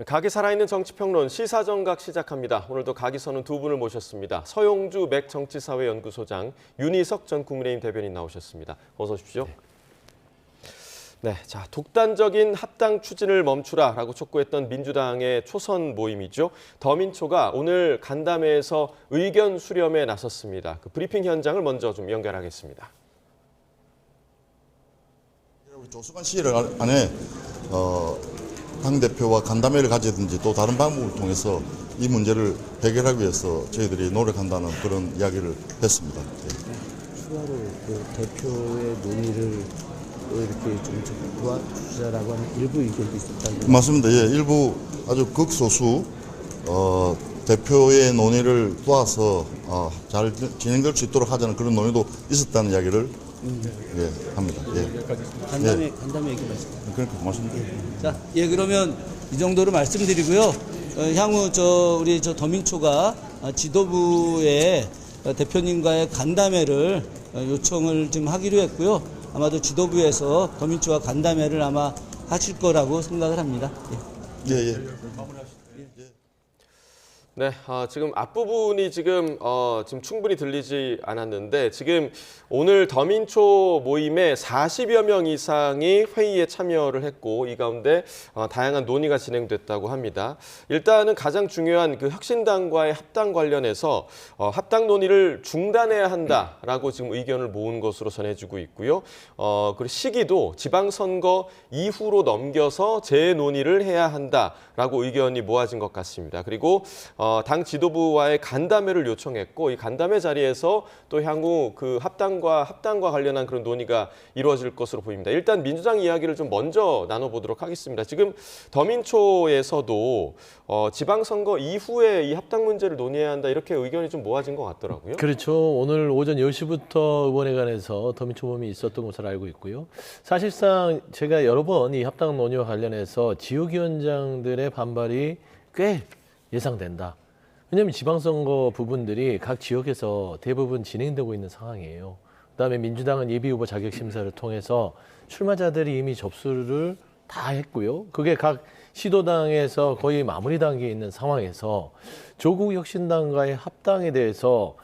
각이 살아있는 정치평론 시사정각 시작합니다. 오늘도 각이 서는 두 분을 모셨습니다. 서용주 맥정치사회연구소장, 윤희석 전 국민의힘 대변인 나오셨습니다. 어서 오십시오. 네, 자, 독단적인 합당 추진을 멈추라라고 촉구했던 민주당의 초선 모임이죠. 더민초가 오늘 간담회에서 의견 수렴에 나섰습니다. 그 브리핑 현장을 먼저 좀 연결하겠습니다. 조수관 시일 안에 당대표와 간담회를 가지든지 또 다른 방법을 통해서 이 문제를 해결하기 위해서 저희들이 노력한다는 그런 이야기를 했습니다. 네. 추가로 그 대표의 논의를 이렇게 좀 도와주자라고 하는 일부 의견도 있었다고. 맞습니다. 예, 일부 아주 극소수 대표의 논의를 도와서 잘 진행될 수 있도록 하자는 그런 논의도 있었다는 이야기를 예, 합니다. 예. 간담회 얘기 말씀. 그러니까 고맙습니다. 자, 예, 그러면 이 정도로 말씀드리고요. 향후 우리 더민초가 지도부의 대표님과의 간담회를 요청을 좀 하기로 했고요. 아마도 지도부에서 더민초와 간담회를 아마 하실 거라고 생각을 합니다. 예. 예, 예. 네, 지금 앞부분이 지금 충분히 들리지 않았는데 지금 오늘 더민초 모임에 40여 명 이상이 회의에 참여를 했고 이 가운데 다양한 논의가 진행됐다고 합니다. 일단은 가장 중요한 그 혁신당과의 합당 관련해서 합당 논의를 중단해야 한다라고 지금 의견을 모은 것으로 전해지고 있고요. 그리고 시기도 지방선거 이후로 넘겨서 재논의를 해야 한다라고 의견이 모아진 것 같습니다. 그리고 당 지도부와의 간담회를 요청했고 이 간담회 자리에서 또 향후 그 합당과 관련한 그런 논의가 이루어질 것으로 보입니다. 일단 민주당 이야기를 좀 먼저 나눠보도록 하겠습니다. 지금 더민초에서도 지방선거 이후에 이 합당 문제를 논의해야 한다 이렇게 의견이 좀 모아진 것 같더라고요. 그렇죠. 오늘 오전 10시부터 의원회관에서 더민초 모임이 있었던 것으로 알고 있고요. 사실상 제가 여러 번 이 합당 논의와 관련해서 지역위원장들의 반발이 꽤 예상된다. 왜냐하면 지방선거 부분들이 각 지역에서 대부분 진행되고 있는 상황이에요. 그다음에 민주당은 예비후보 자격심사를 통해서 출마자들이 이미 접수를 다 했고요. 그게 각 시도당에서 거의 마무리 단계에 있는 상황에서 조국혁신당과의 합당에 대해서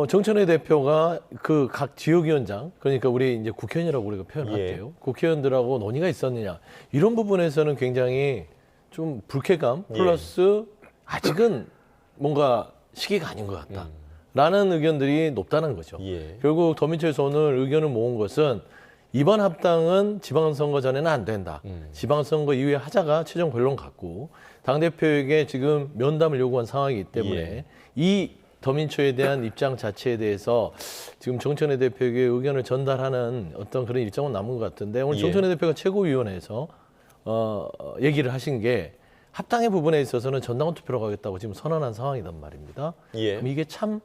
정천회 대표가 그 각 지역위원장, 그러니까 우리 이제 국회의원이라고 우리가 표현할게요. 국회의원들하고 논의가 있었느냐. 이런 부분에서는 굉장히 좀 불쾌감 플러스 아직은 뭔가 시기가 아닌 것 같다. 라는 의견들이 높다는 거죠. 결국 더민초에서 오늘 의견을 모은 것은 이번 합당은 지방선거 전에는 안 된다. 지방선거 이후에 하자가 최종 결론 같고 당대표에게 지금 면담을 요구한 상황이기 때문에 이 더민초에 대한 입장 자체에 대해서 지금 정천회 대표에게 의견을 전달하는 어떤 그런 일정은 남은 것 같은데 오늘 정천회 대표가 최고위원회에서 얘기를 하신 게 합당의 부분에 있어서는 전당원 투표로 가겠다고 지금 선언한 상황이란 말입니다. 그럼 이게 참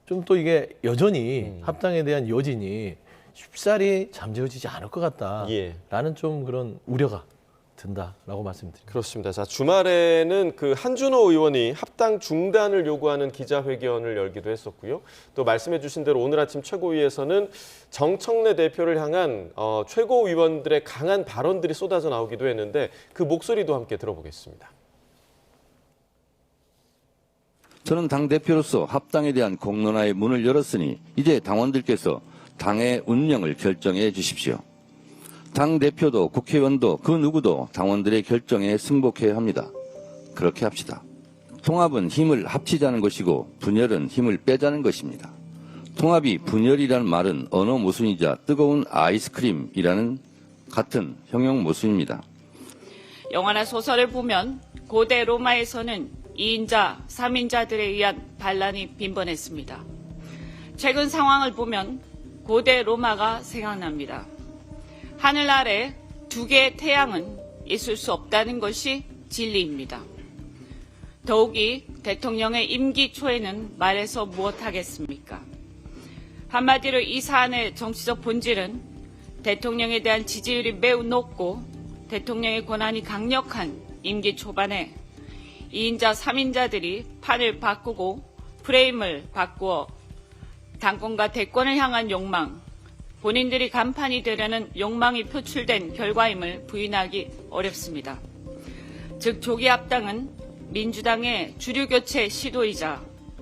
좀 또 이게 여전히 합당에 대한 여진이 쉽사리 잠재워지지 않을 것 같다라는 좀 그런 우려가 든다라고 말씀드립니다. 그렇습니다. 자, 주말에는 그 한준호 의원이 합당 중단을 요구하는 기자회견을 열기도 했었고요. 또 말씀해 주신 대로 오늘 아침 최고위에서는 정청래 대표를 향한 최고위원들의 강한 발언들이 쏟아져 나오기도 했는데 그 목소리도 함께 들어보겠습니다. 저는 당대표로서 합당에 대한 공론화의 문을 열었으니 이제 당원들께서 당의 운명을 결정해 주십시오. 당대표도 국회의원도 그 누구도 당원들의 결정에 승복해야 합니다. 그렇게 합시다. 통합은 힘을 합치자는 것이고 분열은 힘을 빼자는 것입니다. 통합이 분열이라는 말은 언어 모순이자 뜨거운 아이스크림이라는 같은 형용 모순입니다. 영화나 소설을 보면 고대 로마에서는 2인자, 3인자들에 의한 반란이 빈번했습니다. 최근 상황을 보면 고대 로마가 생각납니다. 하늘 아래 두 개의 태양은 있을 수 없다는 것이 진리입니다. 더욱이 대통령의 임기 초에는 말해서 무엇하겠습니까? 한마디로 이 사안의 정치적 본질은 대통령에 대한 지지율이 매우 높고 대통령의 권한이 강력한 임기 초반에 2인자, 3인자들이 판을 바꾸고 프레임을 바꾸어 당권과 대권을 향한 욕망, 본인들이 간판이 되려는 욕망이 표출된 결과임을 부인하기 어렵습니다. 즉 조기 합당은 민주당의 주류 교체 시도이자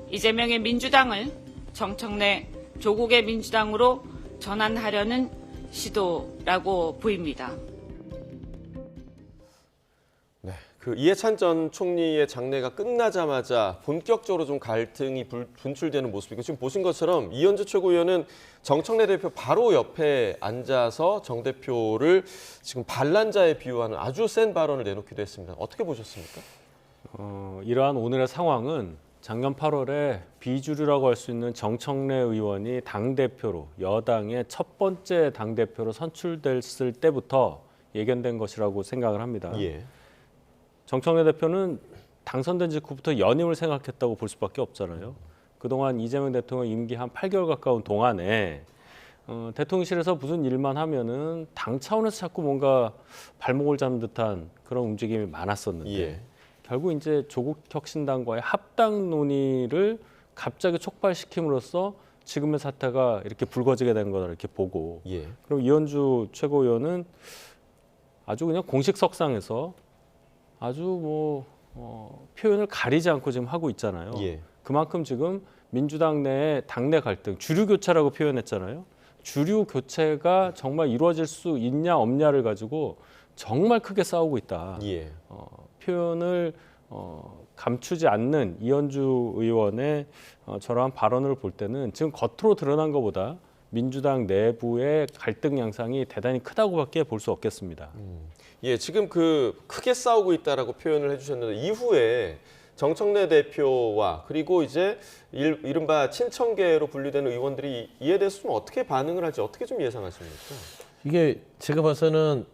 이재명의 민주당을 정청래 조국의 민주당으로 전환하려는 시도라고 보입니다. 네, 그 이해찬 전 총리의 장례가 끝나자마자 본격적으로 좀 갈등이 분출되는 모습이고 지금 보신 것처럼 이현주 최고위원은 정청래 대표 바로 옆에 앉아서 정 대표를 지금 반란자에 비유하는 아주 센 발언을 내놓기도 했습니다. 어떻게 보셨습니까? 이러한 오늘의 상황은 작년 8월에 비주류라고 할 수 있는 정청래 의원이 당대표로 여당의 첫 번째 당대표로 선출됐을 때부터 예견된 것이라고 생각을 합니다. 예. 정청래 대표는 당선된 직후부터 연임을 생각했다고 볼 수밖에 없잖아요. 그동안 이재명 대통령 임기 한 8개월 가까운 동안에 대통령실에서 무슨 일만 하면은 당 차원에서 자꾸 뭔가 발목을 잡는 듯한 그런 움직임이 많았었는데 예. 결국 이제 조국 혁신당과의 합당 논의를 갑자기 촉발시킴으로써 지금의 사태가 이렇게 불거지게 된 거다 이렇게 보고 예. 그리고 이현주 최고위원은 아주 그냥 공식 석상에서 아주 표현을 가리지 않고 지금 하고 있잖아요. 예. 그만큼 지금 민주당 내의 당내 갈등, 주류 교체라고 표현했잖아요. 주류 교체가 정말 이루어질 수 있냐 없냐를 가지고 정말 크게 싸우고 있다. 예. 표현을 감추지 않는 이현주 의원의 저러한 발언을 볼 때는 지금 겉으로 드러난 것보다 민주당 내부의 갈등 양상이 대단히 크다고밖에 볼 수 없겠습니다. 예, 지금 그 크게 싸우고 있다라고 표현을 해주셨는데 이후에 정청래 대표와 그리고 이제 이른바 친청계로 분류되는 의원들이 이에 대해서 좀 어떻게 반응을 할지 어떻게 좀 예상하십니까? 이게 제가 봐서는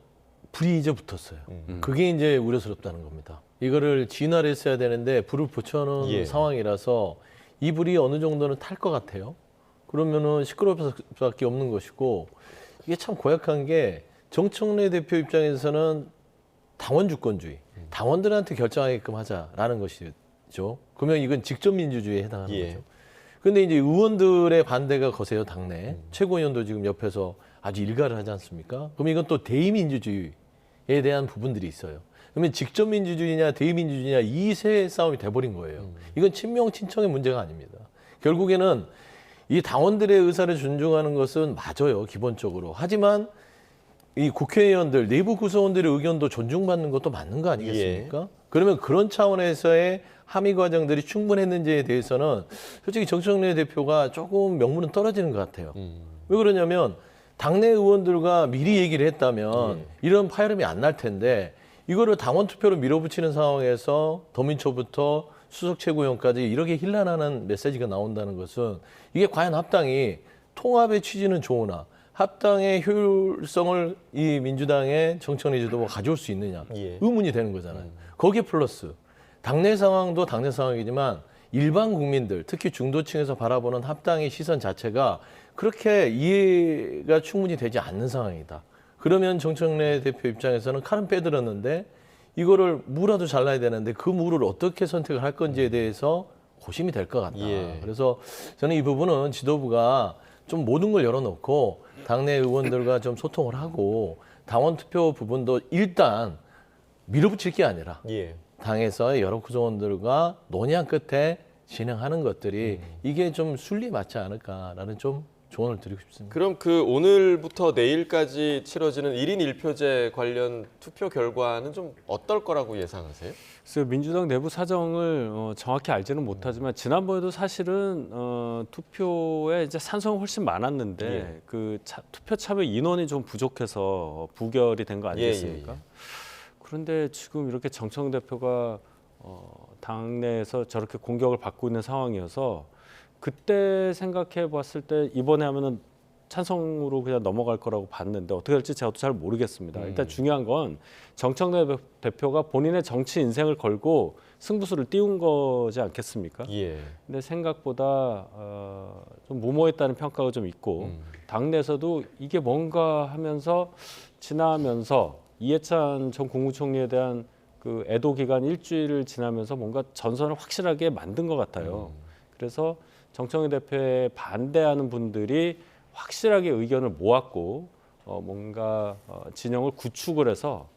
불이 이제 붙었어요. 그게 이제 우려스럽다는 겁니다. 이거를 진화를 했어야 되는데 불을 붙여놓은 예. 상황이라서 이 불이 어느 정도는 탈 것 같아요. 그러면은 시끄러울 수밖에 없는 것이고 이게 참 고약한 게 정청래 대표 입장에서는 당원 주권주의, 당원들한테 결정하게끔 하자라는 것이죠. 그러면 이건 직접 민주주의에 해당하는 예. 거죠. 그런데 이제 의원들의 반대가 거세요, 당내. 최고위원도 지금 옆에서 아주 일가를 하지 않습니까? 그럼 이건 또 대의민주주의에 대한 부분들이 있어요. 그러면 직접 민주주의냐 대의민주주의냐 이 세 싸움이 돼버린 거예요. 이건 친명 친청의 문제가 아닙니다. 결국에는 이 당원들의 의사를 존중하는 것은 맞아요, 기본적으로. 하지만 이 국회의원들, 내부 구성원들의 의견도 존중받는 것도 맞는 거 아니겠습니까? 그러면 그런 차원에서의 함의 과정들이 충분했는지에 대해서는 솔직히 정청래 대표가 조금 명분은 떨어지는 것 같아요. 왜 그러냐면 당내 의원들과 미리 얘기를 했다면 이런 파열음이 안 날 텐데 이거를 당원 투표로 밀어붙이는 상황에서 더민초부터 수석 최고위원까지 이렇게 힐난하는 메시지가 나온다는 것은 이게 과연 합당이 통합의 취지는 좋으나 합당의 효율성을 이 민주당의 정청래 지도부가 가져올 수 있느냐 예. 의문이 되는 거잖아요. 거기에 플러스 당내 상황도 당내 상황이지만 일반 국민들 특히 중도층에서 바라보는 합당의 시선 자체가 그렇게 이해가 충분히 되지 않는 상황이다. 그러면 정청래 대표 입장에서는 칼은 빼들었는데 이거를 무라도 잘라야 되는데 그 무를 어떻게 선택을 할 건지에 대해서 고심이 될 것 같다. 예. 그래서 저는 이 부분은 지도부가 좀 모든 걸 열어놓고 당내 의원들과 좀 소통을 하고 당원 투표 부분도 일단 밀어붙일 게 아니라 예. 당에서의 여러 구성원들과 논의한 끝에 진행하는 것들이 이게 좀 순리 맞지 않을까라는 좀 조언을 드리고 싶습니다. 그럼 그 오늘부터 내일까지 치러지는 1인 1표제 관련 투표 결과는 좀 어떨 거라고 예상하세요? 그래서 민주당 내부 사정을 정확히 알지는 못하지만 지난번에도 사실은 투표에 이제 찬성이 훨씬 많았는데 예. 그 투표 참여 인원이 좀 부족해서 부결이 된 거 아니겠습니까? 예. 그런데 지금 이렇게 정청 대표가 당내에서 저렇게 공격을 받고 있는 상황이어서 그때 생각해 봤을 때 이번에 하면은 찬성으로 그냥 넘어갈 거라고 봤는데 어떻게 될지 제가 잘 모르겠습니다. 일단 중요한 건 정청래 대표가 본인의 정치 인생을 걸고 승부수를 띄운 거지 않겠습니까? 예. 근데 생각보다 좀 무모했다는 평가가 좀 있고 당내에서도 이게 뭔가 하면서 지나면서 이해찬 전 국무총리에 대한 그 애도 기간 일주일을 지나면서 뭔가 전선을 확실하게 만든 것 같아요. 그래서 정청래 대표에 반대하는 분들이 확실하게 의견을 모았고 뭔가 진영을 구축을 해서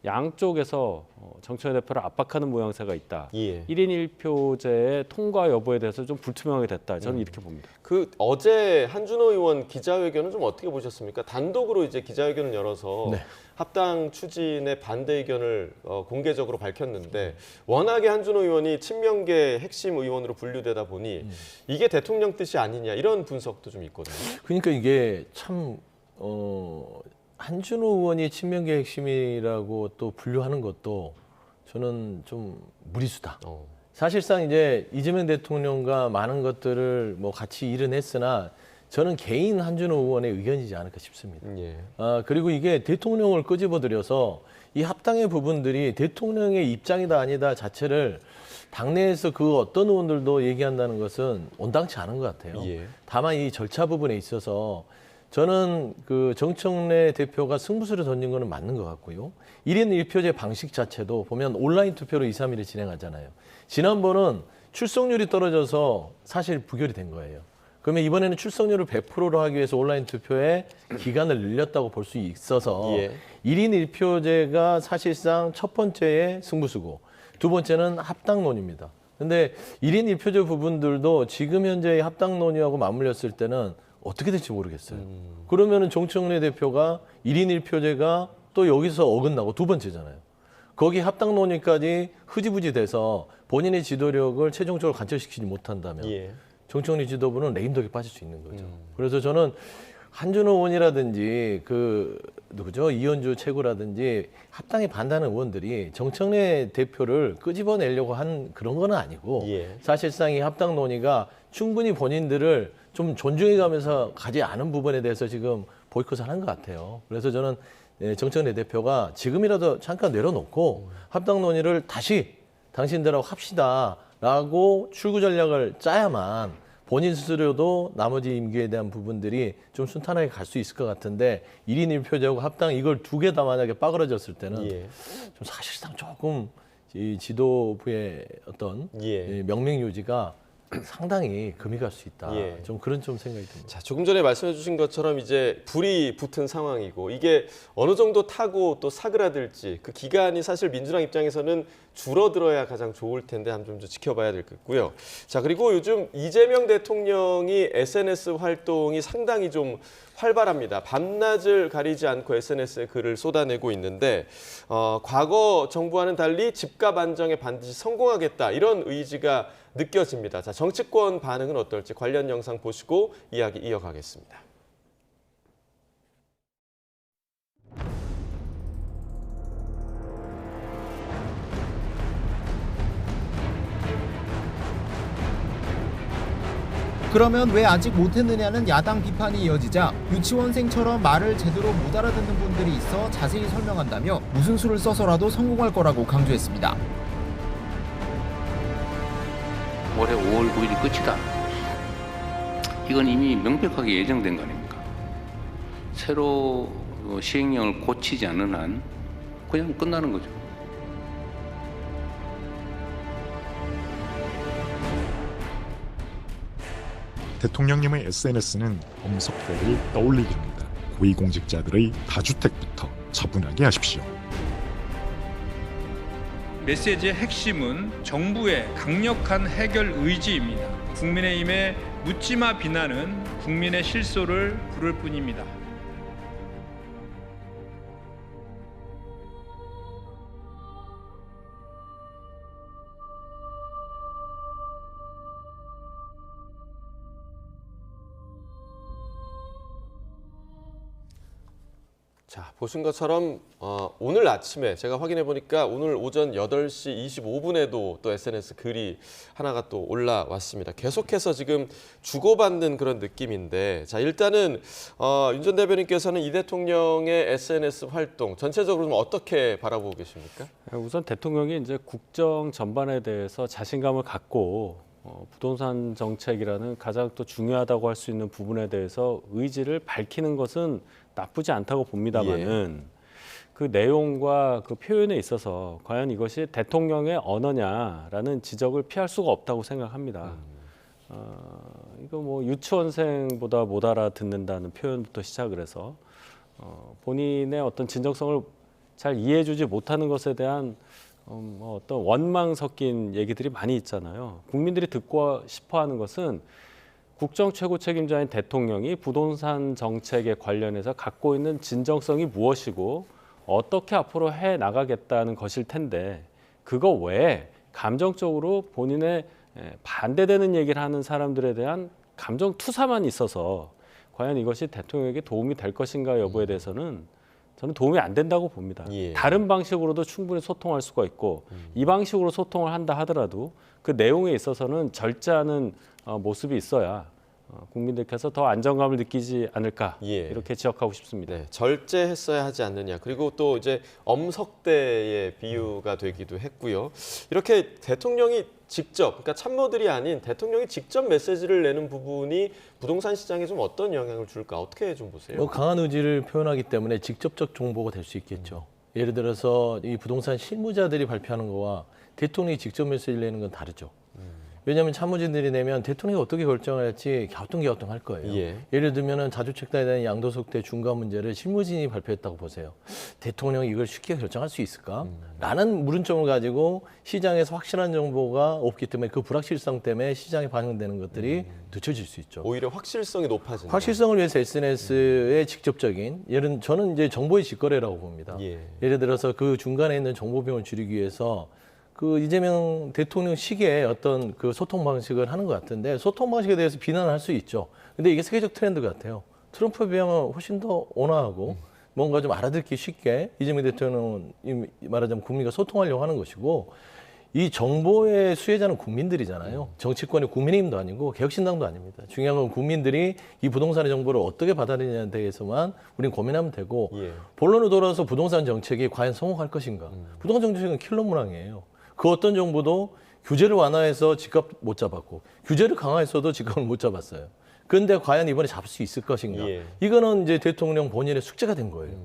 양쪽에서 정청래 대표를 압박하는 모양새가 있다. 예. 1인 1표제의 통과 여부에 대해서 좀 불투명하게 됐다. 저는 이렇게 봅니다. 그 어제 한준호 의원 기자회견은 좀 어떻게 보셨습니까? 단독으로 이제 기자회견을 열어서 네. 합당 추진의 반대 의견을 공개적으로 밝혔는데 워낙에 한준호 의원이 친명계 핵심 의원으로 분류되다 보니 이게 대통령 뜻이 아니냐 이런 분석도 좀 있거든요. 그러니까 이게 참 한준호 의원이 친명계 핵심이라고 또 분류하는 것도 저는 좀 무리수다. 사실상 이제 이재명 대통령과 많은 것들을 뭐 같이 일은 했으나 저는 개인 한준호 의원의 의견이지 않을까 싶습니다. 예. 그리고 이게 대통령을 끄집어들여서 이 합당의 부분들이 대통령의 입장이다 아니다 자체를 당내에서 그 어떤 의원들도 얘기한다는 것은 온당치 않은 것 같아요. 예. 다만 이 절차 부분에 있어서 저는 그 정청래 대표가 승부수를 던진 거는 맞는 것 같고요. 1인 1표제 방식 자체도 보면 온라인 투표로 2, 3일에 진행하잖아요. 지난번은 출석률이 떨어져서 사실 부결이 된 거예요. 그러면 이번에는 출석률을 100%로 하기 위해서 온라인 투표에 기간을 늘렸다고 볼 수 있어서 예. 1인 1표제가 사실상 첫 번째의 승부수고 두 번째는 합당론입니다. 근데 1인 1표제 부분들도 지금 현재의 합당론이하고 맞물렸을 때는 어떻게 될지 모르겠어요. 그러면은 정청래 대표가 1인 1표제가 또 여기서 어긋나고 두 번째잖아요. 거기 합당론이까지 흐지부지 돼서 본인의 지도력을 최종적으로 관철시키지 못한다면 예. 정청래 지도부는 레임덕에 빠질 수 있는 거죠. 그래서 저는 한준호 의원이라든지 그 누구죠 이현주 최고라든지 합당에 반대하는 의원들이 정청래 대표를 끄집어내려고 한 그런 건 아니고 예. 사실상 이 합당 논의가 충분히 본인들을 좀 존중해가면서 가지 않은 부분에 대해서 지금 보이콧을 하는 것 같아요. 그래서 저는 정청래 대표가 지금이라도 잠깐 내려놓고 합당 논의를 다시 당신들하고 합시다라고 출구 전략을 짜야만 본인 스스로도 나머지 임기에 대한 부분들이 좀 순탄하게 갈 수 있을 것 같은데 1인 1표제하고 합당 이걸 두 개 다 만약에 빠그러졌을 때는 예. 좀 사실상 조금 이 지도부의 어떤 예. 이 명맥 유지가 상당히 금이 갈 수 있다. 예. 좀 그런 좀 생각이 듭니다. 자, 조금 전에 말씀해 주신 것처럼 이제 불이 붙은 상황이고 이게 어느 정도 타고 또 사그라들지 그 기간이 사실 민주당 입장에서는 줄어들어야 가장 좋을 텐데 한번 좀 지켜봐야 될 것 같고요. 자, 그리고 요즘 이재명 대통령이 SNS 활동이 상당히 좀 활발합니다. 밤낮을 가리지 않고 SNS에 글을 쏟아내고 있는데 과거 정부와는 달리 집값 안정에 반드시 성공하겠다 이런 의지가 느껴집니다. 자, 정치권 반응은 어떨지 관련 영상 보시고 이야기 이어가겠습니다. 그러면 왜 아직 못했느냐는 야당 비판이 이어지자 유치원생처럼 말을 제대로 못 알아듣는 분들이 있어 자세히 설명한다며 무슨 수를 써서라도 성공할 거라고 강조했습니다. 올해 5월 9일이 끝이다. 이건 이미 명백하게 예정된 거 아닙니까? 새로 시행령을 고치지 않는 한 그냥 끝나는 거죠. 대통령님의 SNS는 엄석대를 떠올리게 합니다. 고위공직자들의 다주택부터 처분하게 하십시오. 메시지의 핵심은 정부의 강력한 해결 의지입니다. 국민의힘의 묻지마 비난은 국민의 실소를 부를 뿐입니다. 자, 보신 것처럼 오늘 아침에 제가 확인해 보니까 오늘 오전 8시 25분에도 또 SNS 글이 하나가 또 올라왔습니다. 계속해서 지금 주고받는 그런 느낌인데 자, 일단은 윤 전 대변인께서는 이 대통령의 SNS 활동 전체적으로 좀 어떻게 바라보고 계십니까? 우선 대통령이 이제 국정 전반에 대해서 자신감을 갖고 부동산 정책이라는 가장 또 중요하다고 할 수 있는 부분에 대해서 의지를 밝히는 것은 나쁘지 않다고 봅니다만은 그 내용과 그 표현에 있어서 과연 이것이 대통령의 언어냐라는 지적을 피할 수가 없다고 생각합니다. 이거 뭐 유치원생보다 못 알아듣는다는 표현부터 시작을 해서 본인의 어떤 진정성을 잘 이해해주지 못하는 것에 대한 어떤 원망 섞인 얘기들이 많이 있잖아요. 국민들이 듣고 싶어하는 것은 국정 최고 책임자인 대통령이 부동산 정책에 관련해서 갖고 있는 진정성이 무엇이고 어떻게 앞으로 해 나가겠다는 것일 텐데 그거 외에 감정적으로 본인의 반대되는 얘기를 하는 사람들에 대한 감정 투사만 있어서 과연 이것이 대통령에게 도움이 될 것인가 여부에 대해서는 저는 도움이 안 된다고 봅니다. 예. 다른 방식으로도 충분히 소통할 수가 있고 이 방식으로 소통을 한다 하더라도 그 내용에 있어서는 절제하는 모습이 있어야 국민들께서 더 안정감을 느끼지 않을까 예. 이렇게 지적하고 싶습니다. 네, 절제했어야 하지 않느냐. 그리고 또 이제 엄석대의 비유가 되기도 했고요. 이렇게 대통령이 직접, 그러니까 참모들이 아닌 대통령이 직접 메시지를 내는 부분이 부동산 시장에 좀 어떤 영향을 줄까? 어떻게 좀 보세요? 뭐 강한 의지를 표현하기 때문에 직접적 정보가 될 수 있겠죠. 예를 들어서 이 부동산 실무자들이 발표하는 거와 대통령이 직접 메시지를 내는 건 다르죠. 왜냐하면 참모진들이 내면 대통령이 어떻게 결정을 할지 갸우뚱할 거예요. 예. 예를 들면 자주택자에 대한 양도소득세 중과 문제를 실무진이 발표했다고 보세요. 대통령이 이걸 쉽게 결정할 수 있을까? 라는 물음점을 가지고 시장에서 확실한 정보가 없기 때문에 그 불확실성 때문에 시장에 반영되는 것들이 늦춰질 수 있죠. 오히려 확실성이 높아진다. 확실성을 위해서 SNS의 직접적인 저는 이제 정보의 직거래라고 봅니다. 예. 예를 들어서 그 중간에 있는 정보 비용을 줄이기 위해서 그 이재명 대통령 시기에 어떤 그 소통 방식을 하는 것 같은데 소통 방식에 대해서 비난할 수 있죠. 근데 이게 세계적 트렌드 같아요. 트럼프에 비하면 훨씬 더 온화하고 뭔가 좀 알아듣기 쉽게 이재명 대통령은 말하자면 국민과 소통하려고 하는 것이고 이 정보의 수혜자는 국민들이잖아요. 정치권이 국민의힘도 아니고 개혁신당도 아닙니다. 중요한 건 국민들이 이 부동산의 정보를 어떻게 받아들이냐에 대해서만 우리는 고민하면 되고 예. 본론으로 돌아와서 부동산 정책이 과연 성공할 것인가. 부동산 정책은 킬러 문항이에요. 그 어떤 정부도 규제를 완화해서 집값 못 잡았고 규제를 강화했어도 집값을 못 잡았어요. 그런데 과연 이번에 잡을 수 있을 것인가? 예. 이거는 이제 대통령 본인의 숙제가 된 거예요.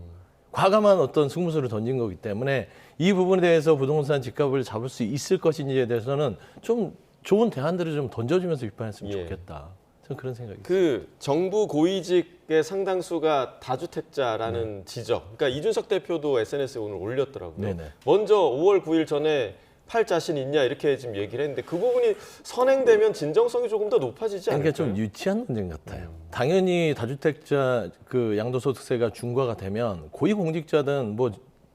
과감한 어떤 승부수를 던진 거기 때문에 이 부분에 대해서 부동산 집값을 잡을 수 있을 것인지에 대해서는 좀 좋은 대안들을 좀 던져주면서 비판했으면 예. 좋겠다. 저는 그런 생각이 있어요. 그 정부 고위직의 상당수가 다주택자라는 지적. 그러니까 이준석 대표도 SNS에 오늘 올렸더라고요. 네네. 먼저 5월 9일 전에 팔 자신 있냐 이렇게 지금 얘기를 했는데 그 부분이 선행되면 진정성이 조금 더 높아지지 않을까요? 그러니까 좀 유치한 논쟁 같아요. 당연히 다주택자 그 양도소득세가 중과가 되면 고위공직자든 뭐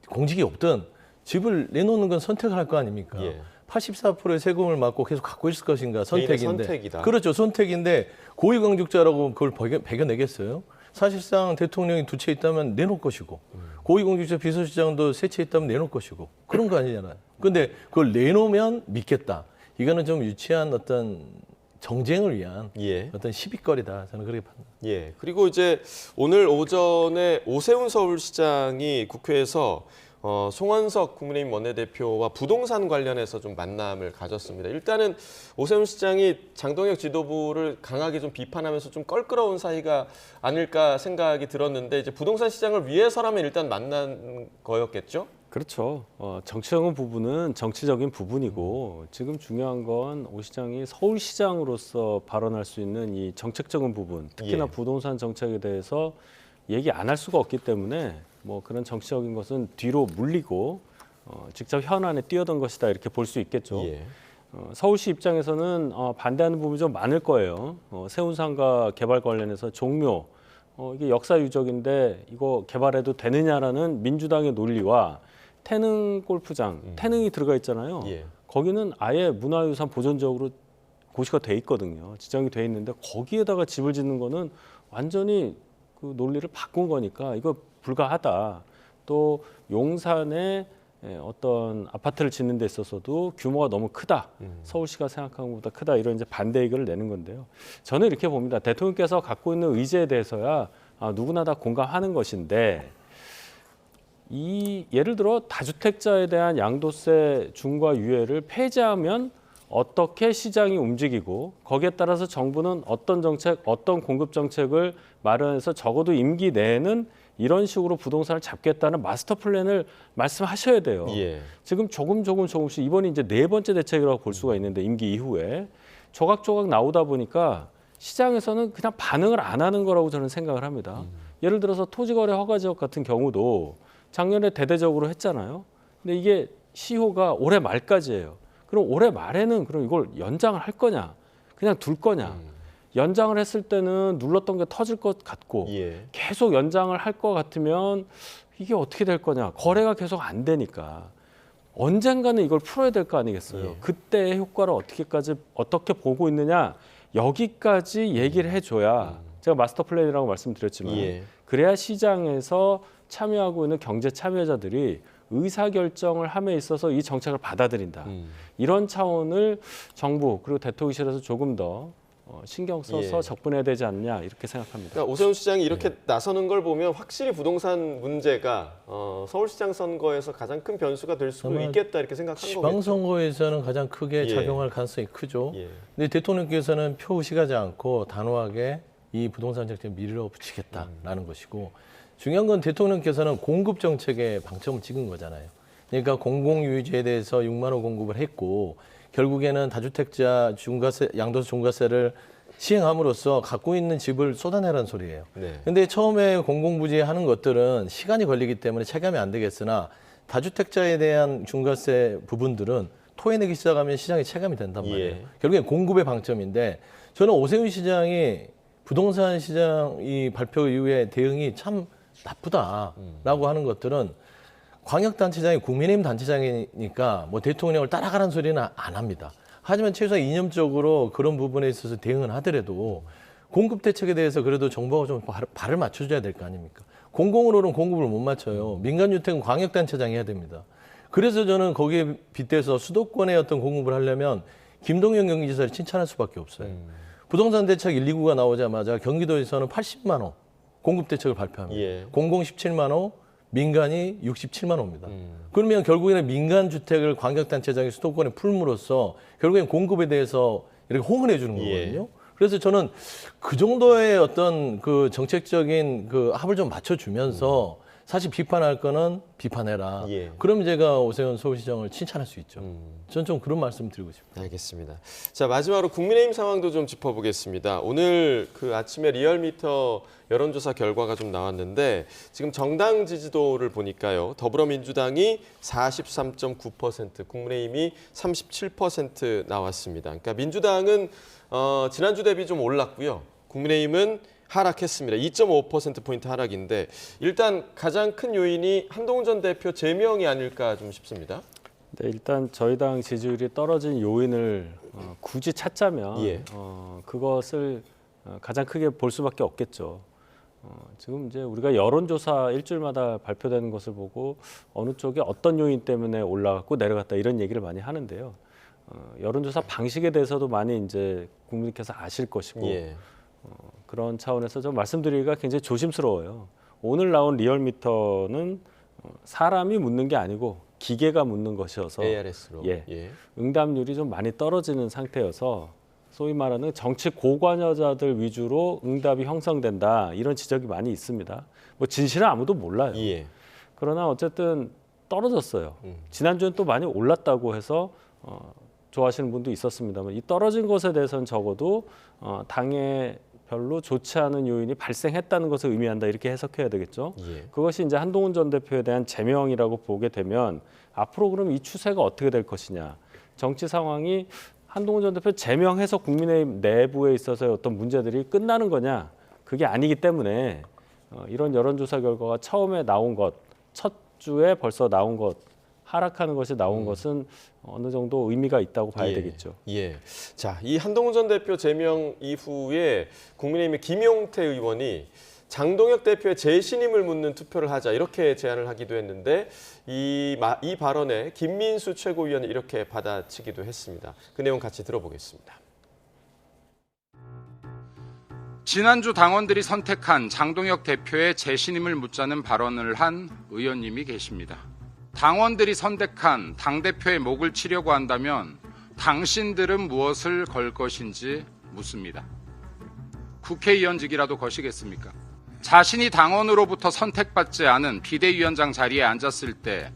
공직이 없든 집을 내놓는 건 선택을 할 거 아닙니까? 예. 84%의 세금을 받고 계속 갖고 있을 것인가 개인의 선택인데. 선택이다. 그렇죠. 선택인데 고위공직자라고 그걸 배겨내겠어요? 사실상 대통령이 두 채 있다면 내놓을 것이고 고위공직자 비서실장도 세 채 있다면 내놓을 것이고 그런 거 아니잖아요. 근데 그걸 내놓으면 믿겠다. 이거는 좀 유치한 어떤 정쟁을 위한 예. 어떤 시비거리다. 저는 그렇게 봅니다. 예. 그리고 이제 오늘 오전에 오세훈 서울시장이 국회에서 송원석 국민의힘 원내대표와 부동산 관련해서 좀 만남을 가졌습니다. 일단은 오세훈 시장이 장동혁 지도부를 강하게 좀 비판하면서 좀 껄끄러운 사이가 아닐까 생각이 들었는데 이제 부동산 시장을 위해서라면 일단 만난 거였겠죠? 그렇죠. 정치적인 부분은 정치적인 부분이고 지금 중요한 건 오 시장이 서울시장으로서 발언할 수 있는 이 정책적인 부분, 특히나 예. 부동산 정책에 대해서 얘기 안 할 수가 없기 때문에 뭐 그런 정치적인 것은 뒤로 물리고 직접 현안에 뛰어든 것이다 이렇게 볼 수 있겠죠. 예. 서울시 입장에서는 반대하는 부분이 좀 많을 거예요. 세운상가 개발 관련해서 종묘 이게 역사 유적인데 이거 개발해도 되느냐라는 민주당의 논리와 태릉 골프장, 태릉이 들어가 있잖아요. 예. 거기는 아예 문화유산 보존지역으로 고시가 돼 있거든요. 지정이 돼 있는데 거기에다가 집을 짓는 거는 완전히 그 논리를 바꾼 거니까 이거 불가하다. 또 용산에 어떤 아파트를 짓는 데 있어서도 규모가 너무 크다. 서울시가 생각한 것보다 크다. 이런 이제 반대 의견을 내는 건데요. 저는 이렇게 봅니다. 대통령께서 갖고 있는 의지에 대해서야 누구나 다 공감하는 것인데 예를 들어 다주택자에 대한 양도세 중과 유예를 폐지하면 어떻게 시장이 움직이고 거기에 따라서 정부는 어떤 정책, 어떤 공급 정책을 마련해서 적어도 임기 내에는 이런 식으로 부동산을 잡겠다는 마스터 플랜을 말씀하셔야 돼요. 예. 지금 조금씩 이번이 이제 네 번째 대책이라고 볼 수가 있는데 임기 이후에 조각조각 나오다 보니까 시장에서는 그냥 반응을 안 하는 거라고 저는 생각을 합니다. 예를 들어서 토지거래 허가지역 같은 경우도 작년에 대대적으로 했잖아요. 근데 이게 시효가 올해 말까지예요. 그럼 올해 말에는 그럼 이걸 연장을 할 거냐, 그냥 둘 거냐. 연장을 했을 때는 눌렀던 게 터질 것 같고 예. 계속 연장을 할 것 같으면 이게 어떻게 될 거냐. 거래가 계속 안 되니까 언젠가는 이걸 풀어야 될 거 아니겠어요. 예. 그때의 효과를 어떻게 보고 있느냐, 여기까지 얘기를 해줘야 제가 마스터 플랜이라고 말씀드렸지만 예. 그래야 시장에서 참여하고 있는 경제 참여자들이 의사결정을 함에 있어서 이 정책을 받아들인다. 이런 차원을 정부 그리고 대통령실에서 조금 더 신경 써서 예. 접근해야 되지 않냐 이렇게 생각합니다. 그러니까 오세훈 시장이 이렇게 나서는 걸 보면 확실히 부동산 문제가 서울시장 선거에서 가장 큰 변수가 될 수도 있겠다 이렇게 생각한 거겠죠. 지방선거에서는 가장 크게 예. 작용할 가능성이 크죠. 예. 근데 대통령께서는 표시가지 않고 단호하게 이 부동산 정책을 밀어붙이겠다라는 것이고, 중요한 건 대통령께서는 공급 정책에 방점을 찍은 거잖아요. 그러니까 공공유지에 대해서 6만 호 공급을 했고, 결국에는 다주택자 중과세, 양도세 중과세를 시행함으로써 갖고 있는 집을 쏟아내라는 소리예요. 네. 근데 처음에 공공부지 하는 것들은 시간이 걸리기 때문에 체감이 안 되겠으나 다주택자에 대한 중과세 부분들은 토해내기 시작하면 시장에 체감이 된단 말이에요. 예. 결국엔 공급의 방점인데, 저는 오세훈 시장이 부동산 시장 이 발표 이후에 대응이 참 나쁘다라고 하는 것들은, 광역단체장이 국민의힘 단체장이니까 뭐 대통령을 따라가라는 소리는 안 합니다. 하지만 최소한 이념적으로 그런 부분에 있어서 대응을 하더라도 공급 대책에 대해서 그래도 정부가 좀 발을 맞춰줘야 될 거 아닙니까? 공공으로는 공급을 못 맞춰요. 민간주택은 광역단체장이 해야 됩니다. 그래서 저는 거기에 빗대서 수도권의 어떤 공급을 하려면 김동연 경기지사를 칭찬할 수밖에 없어요. 부동산 대책 1, 2구가 나오자마자 경기도에서는 80만 호 공급 대책을 발표합니다. 예. 공공 17만 호, 민간이 67만 호입니다. 그러면 결국에는 민간 주택을 광역단체장이 수도권에 풀므로써 결국엔 공급에 대해서 이렇게 홍을 해주는 거거든요. 그래서 저는 그 정도의 어떤 그 정책적인 그 합을 좀 맞춰주면서 사실 비판할 거는 비판해라. 예. 그럼 제가 오세훈 서울시장을 칭찬할 수 있죠. 저는 좀 그런 말씀 드리고 싶습니다. 알겠습니다. 자, 마지막으로 국민의힘 상황도 좀 짚어보겠습니다. 오늘 그 아침에 리얼미터 여론조사 결과가 좀 나왔는데, 지금 정당 지지도를 보니까요, 더불어민주당이 43.9%, 국민의힘이 37% 나왔습니다. 그러니까 민주당은 지난주 대비 좀 올랐고요. 국민의힘은 하락했습니다. 2.5%포인트 하락인데, 일단 가장 큰 요인이 한동훈 전 대표 제명이 아닐까 좀 싶습니다. 네, 일단 저희 당 지지율이 떨어진 요인을 굳이 찾자면 예. 그것을 가장 크게 볼 수밖에 없겠죠. 지금 이제 우리가 여론조사 일주일마다 발표되는 것을 보고 어느 쪽이 어떤 요인 때문에 올라갔고 내려갔다 이런 얘기를 많이 하는데요. 여론조사 방식에 대해서도 많이 이제 국민께서 아실 것이고 예. 그런 차원에서 좀 말씀드리기가 굉장히 조심스러워요. 오늘 나온 리얼미터는 사람이 묻는 게 아니고 기계가 묻는 것이어서 ARS로. 예, 예. 응답률이 좀 많이 떨어지는 상태여서 소위 말하는 정치 고관여자들 위주로 응답이 형성된다 이런 지적이 많이 있습니다. 뭐 진실은 아무도 몰라요. 예. 그러나 어쨌든 떨어졌어요. 지난주엔 또 많이 올랐다고 해서 좋아하시는 분도 있었습니다만, 이 떨어진 것에 대해서는 적어도 당에 별로 좋지 않은 요인이 발생했다는 것을 의미한다 이렇게 해석해야 되겠죠. 예. 그것이 이제 한동훈 전 대표에 대한 제명이라고 보게 되면 앞으로 그럼 이 추세가 어떻게 될 것이냐. 정치 상황이 한동훈 전 대표 제명해서 국민의힘 내부에 있어서의 어떤 문제들이 끝나는 거냐. 그게 아니기 때문에 이런 여론조사 결과가 처음에 나온 것, 첫 주에 벌써 나온 것, 하락하는 것이 나온 것은 어느 정도 의미가 있다고 봐야 예. 되겠죠. 예. 자, 이 한동훈 전 대표 제명 이후에 국민의힘의 김용태 의원이 장동혁 대표의 재신임을 묻는 투표를 하자 이렇게 제안을 하기도 했는데, 이 발언에 김민수 최고위원이 이렇게 받아치기도 했습니다. 그 내용 같이 들어보겠습니다. 지난주 당원들이 선택한 장동혁 대표의 재신임을 묻자는 발언을 한 의원님이 계십니다. 당원들이 선택한 당대표의 목을 치려고 한다면 당신들은 무엇을 걸 것인지 묻습니다. 국회의원직이라도 거시겠습니까? 자신이 당원으로부터 선택받지 않은 비대위원장 자리에 앉았을 때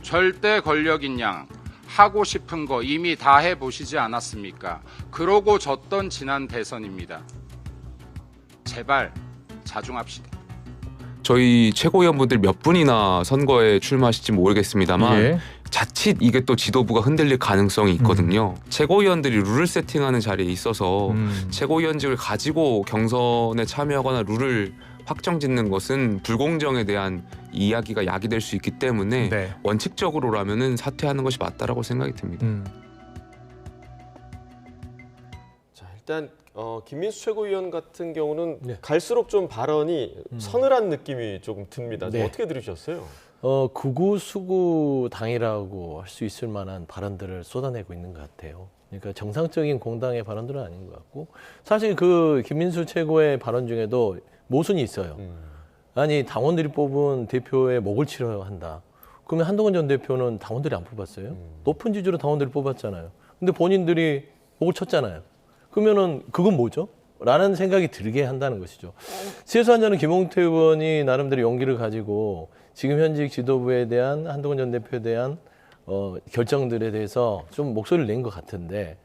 절대 권력인 양 하고 싶은 거 이미 다 해보시지 않았습니까? 그러고 졌던 지난 대선입니다. 제발 자중합시다. 저희 최고위원분들 몇 분이나 선거에 출마하실지 모르겠습니다만 예. 자칫 이게 또 지도부가 흔들릴 가능성이 있거든요. 최고위원들이 룰을 세팅하는 자리에 있어서 최고위원직을 가지고 경선에 참여하거나 룰을 확정짓는 것은 불공정에 대한 이야기가 야기될 수 있기 때문에 네. 원칙적으로라면은 사퇴하는 것이 맞다라고 생각이 듭니다. 자, 일단 김민수 최고위원 같은 경우는 네. 갈수록 좀 발언이 서늘한 느낌이 조금 듭니다. 좀 네. 어떻게 들으셨어요? 극우 수구 당이라고 할 수 있을 만한 발언들을 쏟아내고 있는 것 같아요. 그러니까 정상적인 공당의 발언들은 아닌 것 같고, 사실 그 김민수 최고의 발언 중에도 모순이 있어요. 아니, 당원들이 뽑은 대표의 목을 치러야 한다. 그러면 한동훈 전 대표는 당원들이 안 뽑았어요. 높은 지지로 당원들이 뽑았잖아요. 근데 본인들이 목을 쳤잖아요. 그러면은 그건 뭐죠? 라는 생각이 들게 한다는 것이죠. 최소한 저는 김용태 의원이 나름대로 용기를 가지고 지금 현직 지도부에 대한 한동훈 전 대표에 대한 결정들에 대해서 좀 목소리를 낸 것 같은데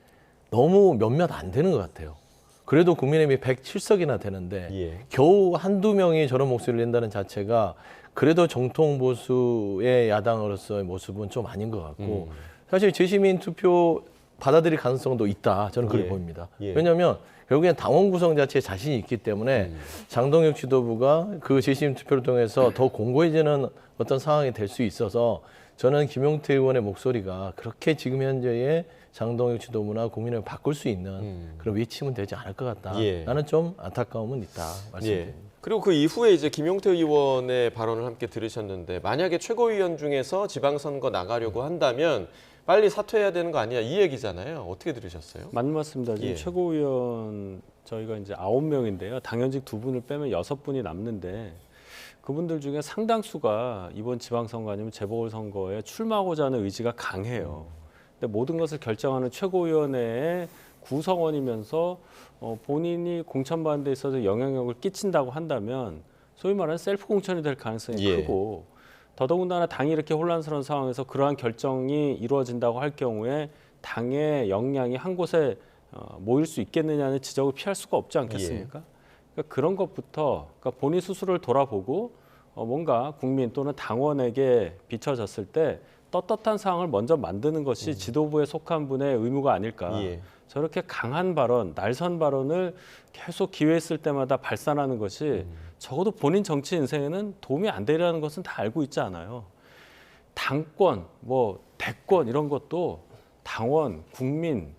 너무 몇몇 안 되는 것 같아요. 그래도 국민의힘이 107석이나 되는데 예. 겨우 한두 명이 저런 목소리를 낸다는 자체가 그래도 정통 보수의 야당으로서의 모습은 좀 아닌 것 같고 사실 재시민 투표 받아들일 가능성도 있다. 저는 그렇게 예. 봅니다. 예. 왜냐하면 결국엔 당원 구성 자체에 자신이 있기 때문에 장동혁 지도부가 그 재심 투표를 통해서 더 공고해지는 어떤 상황이 될 수 있어서 저는 김용태 의원의 목소리가 그렇게 지금 현재의 장동혁 지도부나 국민을 바꿀 수 있는 그런 위치는 되지 않을 것 같다. 예. 나는 좀 안타까움은 있다. 말씀드립니다. 예. 그리고 그 이후에 이제 김용태 의원의 발언을 함께 들으셨는데 만약에 최고위원 중에서 지방선거 나가려고 한다면 빨리 사퇴해야 되는 거 아니야 이 얘기잖아요. 어떻게 들으셨어요? 맞는 말씀입니다. 지금 예. 최고위원 저희가 이제 9명인데요. 당연직 2분을 빼면 6분이 남는데 그분들 중에 상당수가 이번 지방선거 아니면 재보궐선거에 출마하고자 하는 의지가 강해요. 근데 모든 것을 결정하는 최고위원회의 구성원이면서 본인이 공천받는 데 있어서 영향력을 끼친다고 한다면 소위 말하는 셀프 공천이 될 가능성이 예. 크고 더더군다나 당이 이렇게 혼란스러운 상황에서 그러한 결정이 이루어진다고 할 경우에 당의 역량이 한 곳에 모일 수 있겠느냐는 지적을 피할 수가 없지 않겠습니까? 그러니까 그런 것부터 그러니까 본인 스스로를 돌아보고 뭔가 국민 또는 당원에게 비춰졌을 때 떳떳한 상황을 먼저 만드는 것이 지도부에 속한 분의 의무가 아닐까. 예. 저렇게 강한 발언, 날선 발언을 계속 기회 있을 때마다 발산하는 것이 적어도 본인 정치 인생에는 도움이 안 되리라는 것은 다 알고 있지 않아요. 당권, 뭐 대권 이런 것도 당원, 국민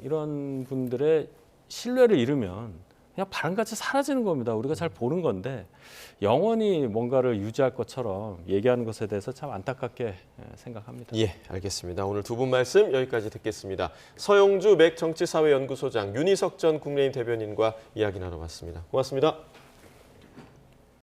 이런 분들의 신뢰를 잃으면 그냥 바람같이 사라지는 겁니다. 우리가 잘 보는 건데 영원히 뭔가를 유지할 것처럼 얘기하는 것에 대해서 참 안타깝게 생각합니다. 예, 알겠습니다. 오늘 두 분 말씀 여기까지 듣겠습니다. 서영주 맥정치사회연구소장, 윤희석 전 국민의힘 대변인과 이야기 나눠봤습니다. 고맙습니다.